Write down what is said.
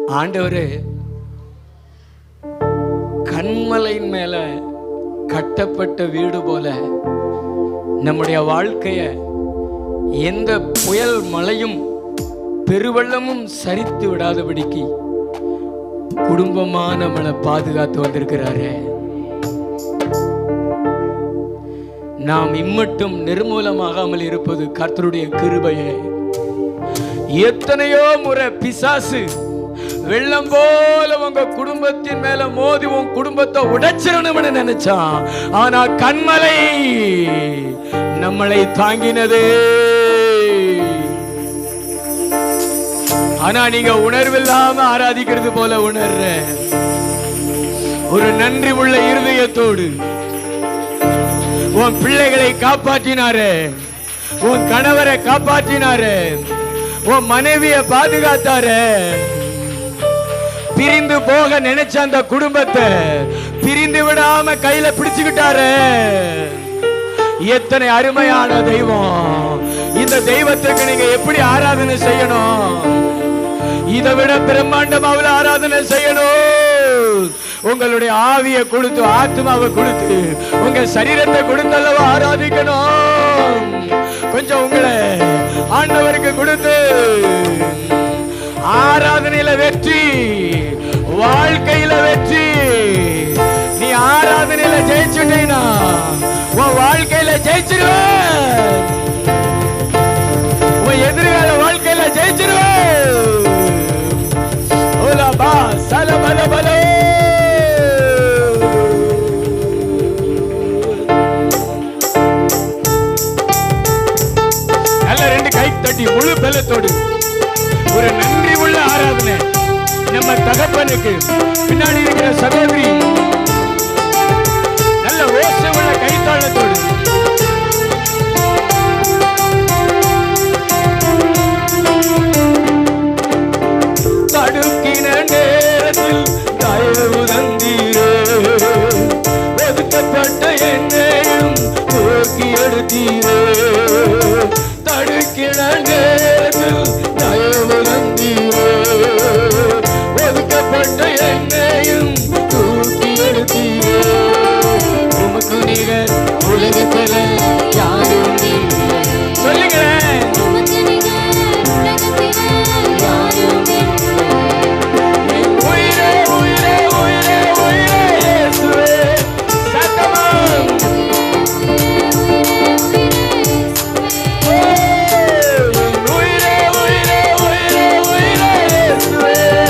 ஆண்டவரே, கண்மலையின் மேல கட்டப்பட்ட வீடு போல நம்முடைய வாழ்க்கைய எந்த புயல் மழையும் பெருவெள்ளமும் சரித்து விடாதபடிக்கு குடும்பமா நம்மளை பாதுகாத்து வந்திருக்கிறாரே. நாம் இம்மட்டும் நிர்மூலமாகாமல் இருப்பது கர்த்தருடைய கிருபையே. எத்தனையோ முறை பிசாசு வெள்ளம் போல உங்க குடும்பத்தின் மேல மோதி உன் குடும்பத்தை உடைச்சிடணும்னு நினைச்சான். ஆனா கண்மலை நம்மளை தாங்கினதே. ஆனா நீங்க உணர்வில்லாம ஆராதிக்கிறது போல உணர்ற ஒரு நன்றி உள்ள இருதயத்தோடு உன் பிள்ளைகளை காப்பாற்றினாரு, உன் கணவரை காப்பாற்றினாரு, உன் மனைவியை பாதுகாத்தாரு. பிரிந்து போக நினைச்ச அந்த குடும்பத்தை பிரிந்து விடாம கையில பிடிச்சுக்கிட்டாரு. எத்தனை அருமையான தெய்வம்! இந்த தெய்வத்துக்கு நீங்க எப்படி ஆராதனை செய்யணும்? இதை விட பிரம்மாண்டமாவில் ஆராதனை செய்யணும். உங்களுடைய ஆவியை கொடுத்து, ஆத்மாவை கொடுத்து, உங்க சரீரத்தை கொடுத்தல்லவா ஆராதிக்கணும். கொஞ்சம் உங்களை ஆண்டவருக்கு கொடுத்து ஆராதனையில வெற்றி, வாழ்க்கையில வெற்றி. நீ ஆராதனையில ஜெயிச்சுட்டீனா உன் வாழ்க்கையில ஜெயிச்சிருவ, உன் எதிர்கால வாழ்க்கையில ஜெயிச்சிருவ. ஓலபா சலபல பல. நல்ல ரெண்டு கை தட்டி முழு பலத்தோடு ஒரு நன்றி உள்ள ஆராதனை நம்ம தகப்பனுக்கு. பின்னாடி இருக்கிற சகோதரி நல்ல ஓசை உள்ள கைத்தாளத்தோடு தடுக்கின நேரத்தில் தயவு தந்தீரே, ஒதுக்கப்பட்ட என்னையும் தூக்கி எடுத்தீரே. தடுக்கின நேரத்தில் தயவு தந்தீரே, ஒதுக்கப்பட்ட என்னையும்